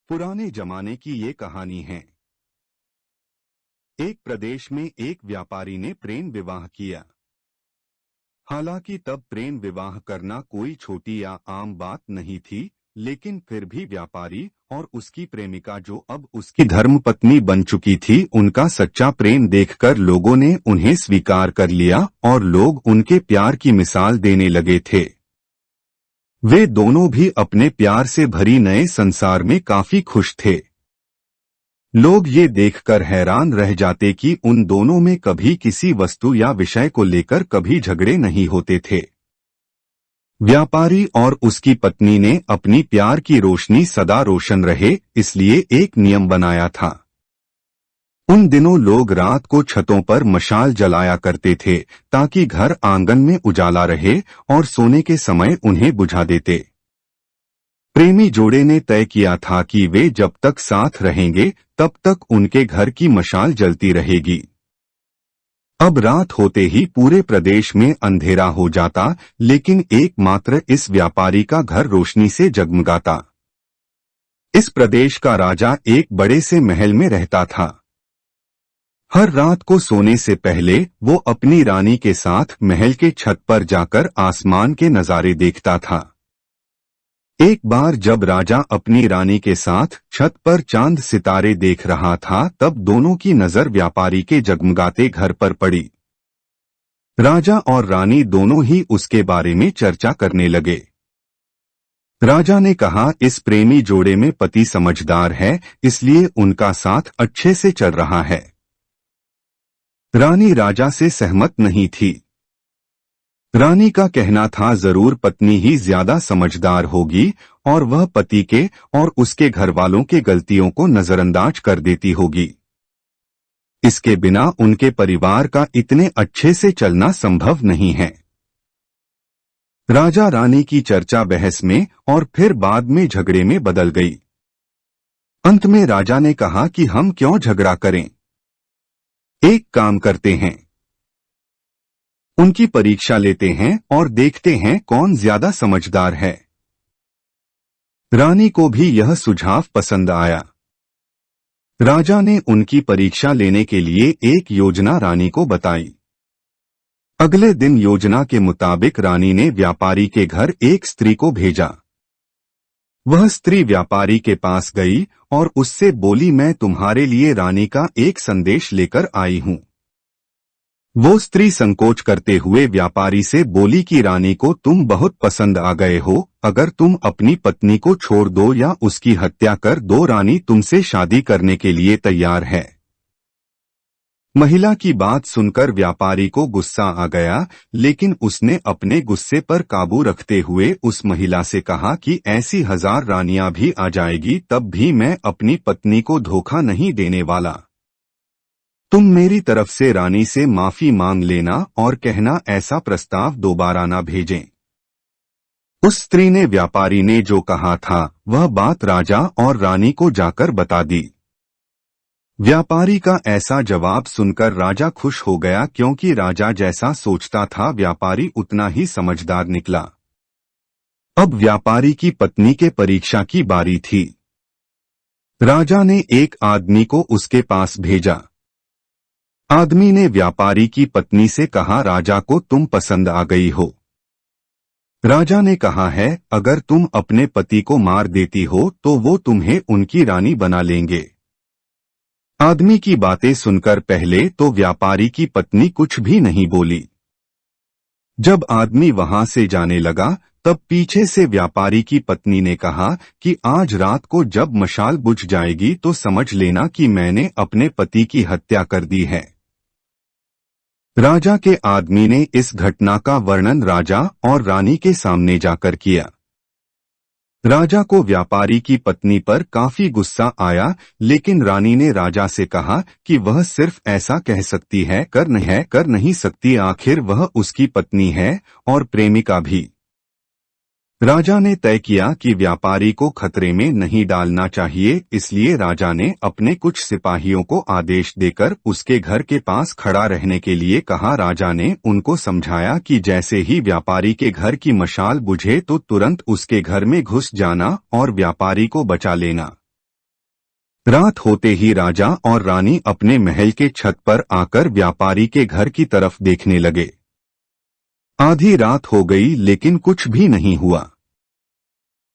पुराने जमाने की ये कहानी है। एक प्रदेश में एक व्यापारी ने प्रेम विवाह किया। हालांकि तब प्रेम विवाह करना कोई छोटी या आम बात नहीं थी, लेकिन फिर भी व्यापारी और उसकी प्रेमिका, जो अब उसकी धर्मपत्नी बन चुकी थी, उनका सच्चा प्रेम देखकर लोगों ने उन्हें स्वीकार कर लिया और लोग उनके प्यार की मिसाल देने लगे थे। वे दोनों भी अपने प्यार से भरी नए संसार में काफी खुश थे। लोग ये देखकर हैरान रह जाते कि उन दोनों में कभी किसी वस्तु या विषय को लेकर कभी झगड़े नहीं होते थे। व्यापारी और उसकी पत्नी ने अपनी प्यार की रोशनी सदा रोशन रहे, इसलिए एक नियम बनाया था। उन दिनों लोग रात को छतों पर मशाल जलाया करते थे ताकि घर आंगन में उजाला रहे और सोने के समय उन्हें बुझा देते। प्रेमी जोड़े ने तय किया था कि वे जब तक साथ रहेंगे तब तक उनके घर की मशाल जलती रहेगी। अब रात होते ही पूरे प्रदेश में अंधेरा हो जाता, लेकिन एकमात्र इस व्यापारी का घर रोशनी से जगमगाता। इस प्रदेश का राजा एक बड़े से महल में रहता था। हर रात को सोने से पहले वो अपनी रानी के साथ महल के छत पर जाकर आसमान के नजारे देखता था। एक बार जब राजा अपनी रानी के साथ छत पर चांद सितारे देख रहा था, तब दोनों की नजर व्यापारी के जगमगाते घर पर पड़ी। राजा और रानी दोनों ही उसके बारे में चर्चा करने लगे। राजा ने कहा, इस प्रेमी जोड़े में पति समझदार है, इसलिए उनका साथ अच्छे से चल रहा है। रानी राजा से सहमत नहीं थी। रानी का कहना था, जरूर पत्नी ही ज्यादा समझदार होगी और वह पति के और उसके घरवालों के गलतियों को नजरअंदाज कर देती होगी। इसके बिना उनके परिवार का इतने अच्छे से चलना संभव नहीं है। राजा रानी की चर्चा बहस में और फिर बाद में झगड़े में बदल गई। अंत में राजा ने कहा कि हम क्यों झगड़ा करें, एक काम करते हैं, उनकी परीक्षा लेते हैं और देखते हैं कौन ज्यादा समझदार है। रानी को भी यह सुझाव पसंद आया। राजा ने उनकी परीक्षा लेने के लिए एक योजना रानी को बताई। अगले दिन योजना के मुताबिक रानी ने व्यापारी के घर एक स्त्री को भेजा। वह स्त्री व्यापारी के पास गई और उससे बोली, मैं तुम्हारे लिए रानी का एक संदेश लेकर आई हूं। वो स्त्री संकोच करते हुए व्यापारी से बोली कि रानी को तुम बहुत पसंद आ गए हो, अगर तुम अपनी पत्नी को छोड़ दो या उसकी हत्या कर दो, रानी तुमसे शादी करने के लिए तैयार है। महिला की बात सुनकर व्यापारी को गुस्सा आ गया, लेकिन उसने अपने गुस्से पर काबू रखते हुए उस महिला से कहा कि ऐसी 1000 रानियां भी आ जाएगी तब भी मैं अपनी पत्नी को धोखा नहीं देने वाला। तुम मेरी तरफ से रानी से माफी मांग लेना और कहना ऐसा प्रस्ताव दोबारा ना भेजें। उस स्त्री ने व्यापारी ने जो कहा था वह बात राजा और रानी को जाकर बता दी। व्यापारी का ऐसा जवाब सुनकर राजा खुश हो गया, क्योंकि राजा जैसा सोचता था व्यापारी उतना ही समझदार निकला। अब व्यापारी की पत्नी के परीक्षा की बारी थी। राजा ने एक आदमी को उसके पास भेजा। आदमी ने व्यापारी की पत्नी से कहा, राजा को तुम पसंद आ गई हो। राजा ने कहा है, अगर तुम अपने पति को मार देती हो तो वो तुम्हें उनकी रानी बना लेंगे। आदमी की बातें सुनकर पहले तो व्यापारी की पत्नी कुछ भी नहीं बोली। जब आदमी वहां से जाने लगा तब पीछे से व्यापारी की पत्नी ने कहा कि आज रात को जब मशाल बुझ जाएगी तो समझ लेना कि मैंने अपने पति की हत्या कर दी है। राजा के आदमी ने इस घटना का वर्णन राजा और रानी के सामने जाकर किया। राजा को व्यापारी की पत्नी पर काफी गुस्सा आया, लेकिन रानी ने राजा से कहा कि वह सिर्फ ऐसा कह सकती है, कर नहीं सकती, आखिर वह उसकी पत्नी है और प्रेमिका भी। राजा ने तय किया कि व्यापारी को खतरे में नहीं डालना चाहिए, इसलिए राजा ने अपने कुछ सिपाहियों को आदेश देकर उसके घर के पास खड़ा रहने के लिए कहा। राजा ने उनको समझाया कि जैसे ही व्यापारी के घर की मशाल बुझे तो तुरंत उसके घर में घुस जाना और व्यापारी को बचा लेना। रात होते ही राजा और रानी अपने महल के छत पर आकर व्यापारी के घर की तरफ देखने लगे। आधी रात हो गई लेकिन कुछ भी नहीं हुआ।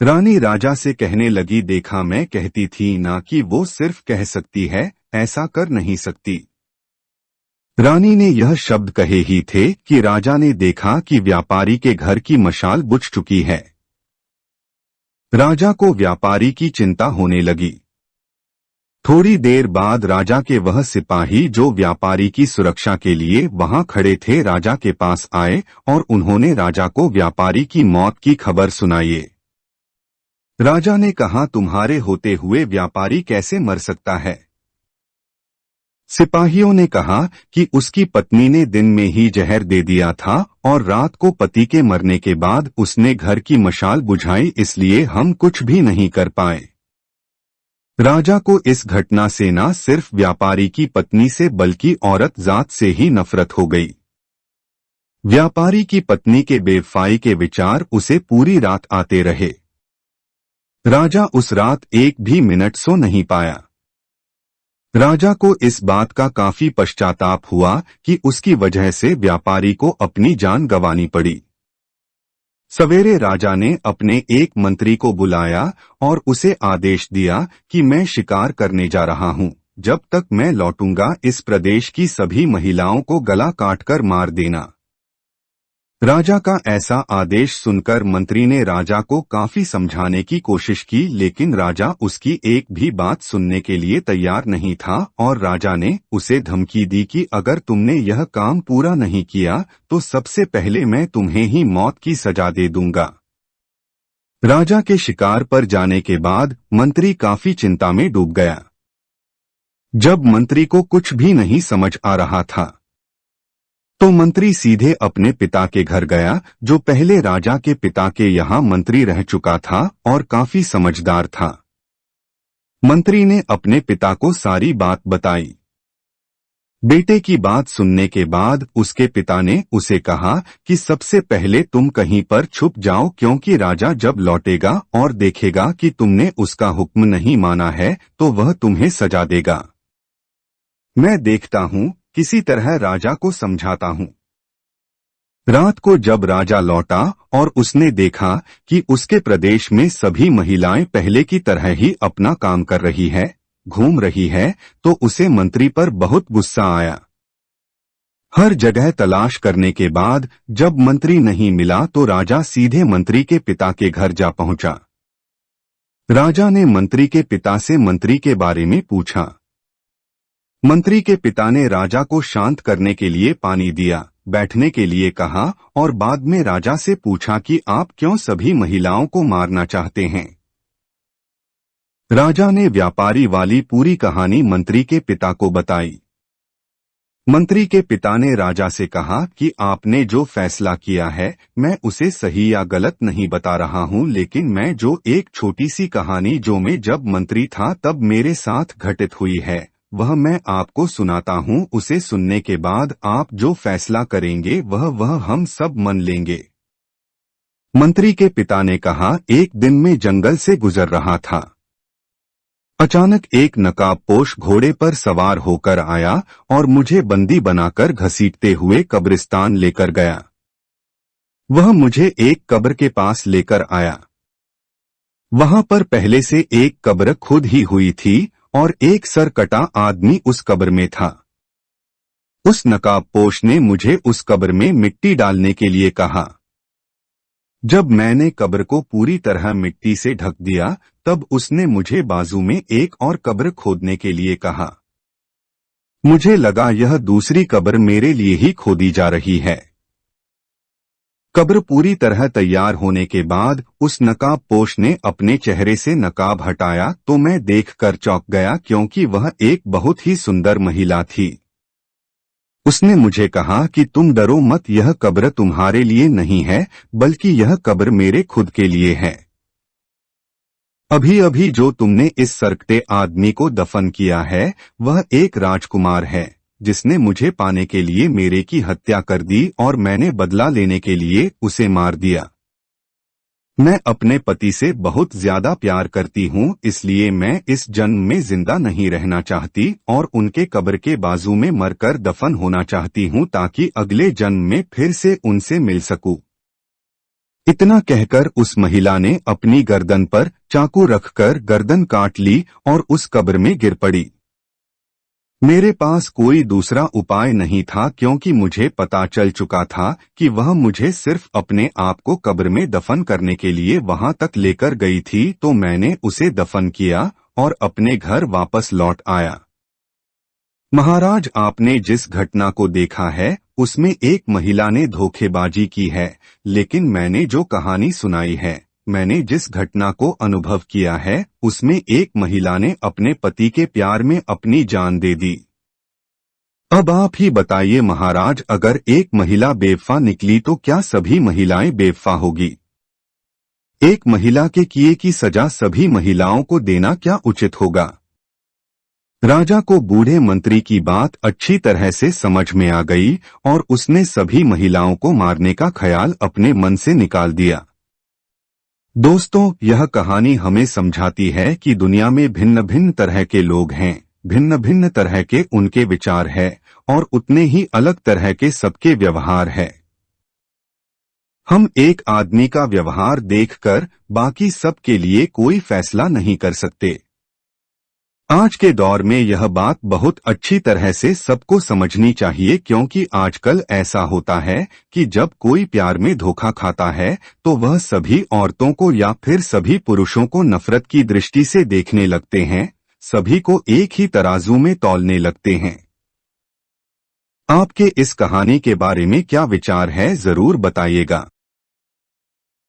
रानी राजा से कहने लगी, देखा मैं कहती थी ना कि वो सिर्फ कह सकती है, ऐसा कर नहीं सकती। रानी ने यह शब्द कहे ही थे कि राजा ने देखा कि व्यापारी के घर की मशाल बुझ चुकी है। राजा को व्यापारी की चिंता होने लगी। थोड़ी देर बाद राजा के वह सिपाही जो व्यापारी की सुरक्षा के लिए वहां खड़े थे राजा के पास आए और उन्होंने राजा को व्यापारी की मौत की खबर सुनाई। राजा ने कहा, तुम्हारे होते हुए व्यापारी कैसे मर सकता है? सिपाहियों ने कहा कि उसकी पत्नी ने दिन में ही जहर दे दिया था और रात को पति के मरने के बाद उसने घर की मशाल बुझाई, इसलिए हम कुछ भी नहीं कर पाए। राजा को इस घटना से न सिर्फ व्यापारी की पत्नी से बल्कि औरत जात से ही नफरत हो गई। व्यापारी की पत्नी के बेवफाई के विचार उसे पूरी रात आते रहे। राजा उस रात एक भी मिनट सो नहीं पाया। राजा को इस बात का काफी पश्चाताप हुआ कि उसकी वजह से व्यापारी को अपनी जान गंवानी पड़ी। सवेरे राजा ने अपने एक मंत्री को बुलाया और उसे आदेश दिया कि मैं शिकार करने जा रहा हूं, जब तक मैं लौटूंगा इस प्रदेश की सभी महिलाओं को गला काटकर मार देना। राजा का ऐसा आदेश सुनकर मंत्री ने राजा को काफी समझाने की कोशिश की, लेकिन राजा उसकी एक भी बात सुनने के लिए तैयार नहीं था और राजा ने उसे धमकी दी कि अगर तुमने यह काम पूरा नहीं किया तो सबसे पहले मैं तुम्हें ही मौत की सजा दे दूंगा। राजा के शिकार पर जाने के बाद मंत्री काफी चिंता में डूब गया। जब मंत्री को कुछ भी नहीं समझ आ रहा था तो मंत्री सीधे अपने पिता के घर गया, जो पहले राजा के पिता के यहाँ मंत्री रह चुका था और काफी समझदार था। मंत्री ने अपने पिता को सारी बात बताई। बेटे की बात सुनने के बाद उसके पिता ने उसे कहा कि सबसे पहले तुम कहीं पर छुप जाओ, क्योंकि राजा जब लौटेगा और देखेगा कि तुमने उसका हुक्म नहीं माना है तो वह तुम्हें सजा देगा। मैं देखता हूँ, किसी तरह राजा को समझाता हूँ। रात को जब राजा लौटा और उसने देखा कि उसके प्रदेश में सभी महिलाएं पहले की तरह ही अपना काम कर रही है, घूम रही है, तो उसे मंत्री पर बहुत गुस्सा आया। हर जगह तलाश करने के बाद जब मंत्री नहीं मिला तो राजा सीधे मंत्री के पिता के घर जा पहुंचा। राजा ने मंत्री के पिता से मंत्री के बारे में पूछा। मंत्री के पिता ने राजा को शांत करने के लिए पानी दिया, बैठने के लिए कहा और बाद में राजा से पूछा कि आप क्यों सभी महिलाओं को मारना चाहते हैं। राजा ने व्यापारी वाली पूरी कहानी मंत्री के पिता को बताई। मंत्री के पिता ने राजा से कहा कि आपने जो फैसला किया है मैं उसे सही या गलत नहीं बता रहा हूं, लेकिन मैं जो एक छोटी सी कहानी जो मैं जब मंत्री था तब मेरे साथ घटित हुई है वह मैं आपको सुनाता हूं। उसे सुनने के बाद आप जो फैसला करेंगे वह हम सब मान लेंगे। मंत्री के पिता ने कहा, एक दिन में जंगल से गुजर रहा था। अचानक एक नकाबपोश घोड़े पर सवार होकर आया और मुझे बंदी बनाकर घसीटते हुए कब्रिस्तान लेकर गया। वह मुझे एक कब्र के पास लेकर आया। वहां पर पहले से एक कब्र खुद ही हुई थी और एक सर कटा आदमी उस कब्र में था। उस नकाबपोश ने मुझे उस कब्र में मिट्टी डालने के लिए कहा। जब मैंने कब्र को पूरी तरह मिट्टी से ढक दिया तब उसने मुझे बाजू में एक और कब्र खोदने के लिए कहा। मुझे लगा यह दूसरी कब्र मेरे लिए ही खोदी जा रही है। कब्र पूरी तरह तैयार होने के बाद उस नकाबपोश ने अपने चेहरे से नकाब हटाया तो मैं देखकर चौंक गया, क्योंकि वह एक बहुत ही सुंदर महिला थी। उसने मुझे कहा कि तुम डरो मत, यह कब्र तुम्हारे लिए नहीं है बल्कि यह कब्र मेरे खुद के लिए है। अभी अभी जो तुमने इस सरकटे आदमी को दफन किया है वह एक राजकुमार है जिसने मुझे पाने के लिए मेरे की हत्या कर दी और मैंने बदला लेने के लिए उसे मार दिया। मैं अपने पति से बहुत ज्यादा प्यार करती हूँ, इसलिए मैं इस जन्म में जिंदा नहीं रहना चाहती और उनके कब्र के बाजू में मरकर दफन होना चाहती हूँ ताकि अगले जन्म में फिर से उनसे मिल सकूं। इतना कहकर उस महिला ने अपनी गर्दन पर चाकू रखकर गर्दन काट ली और उस कब्र में गिर पड़ी। मेरे पास कोई दूसरा उपाय नहीं था क्योंकि मुझे पता चल चुका था कि वह मुझे सिर्फ अपने आप को कब्र में दफन करने के लिए वहां तक लेकर गई थी, तो मैंने उसे दफन किया और अपने घर वापस लौट आया। महाराज, आपने जिस घटना को देखा है उसमें एक महिला ने धोखेबाजी की है, लेकिन मैंने जो कहानी सुनाई है, मैंने जिस घटना को अनुभव किया है, उसमें एक महिला ने अपने पति के प्यार में अपनी जान दे दी। अब आप ही बताइए महाराज, अगर एक महिला बेवफा निकली तो क्या सभी महिलाएं बेवफा होगी? एक महिला के किए की सजा सभी महिलाओं को देना क्या उचित होगा? राजा को बूढ़े मंत्री की बात अच्छी तरह से समझ में आ गई और उसने सभी महिलाओं को मारने का ख्याल अपने मन से निकाल दिया। दोस्तों, यह कहानी हमें समझाती है कि दुनिया में भिन्न भिन्न तरह के लोग हैं, भिन्न भिन्न तरह के उनके विचार है और उतने ही अलग तरह के सबके व्यवहार है। हम एक आदमी का व्यवहार देखकर बाकी सब के लिए कोई फैसला नहीं कर सकते। आज के दौर में यह बात बहुत अच्छी तरह से सबको समझनी चाहिए, क्योंकि आजकल ऐसा होता है कि जब कोई प्यार में धोखा खाता है तो वह सभी औरतों को या फिर सभी पुरुषों को नफरत की दृष्टि से देखने लगते हैं, सभी को एक ही तराजू में तौलने लगते हैं। आपके इस कहानी के बारे में क्या विचार है, जरूर बताइएगा।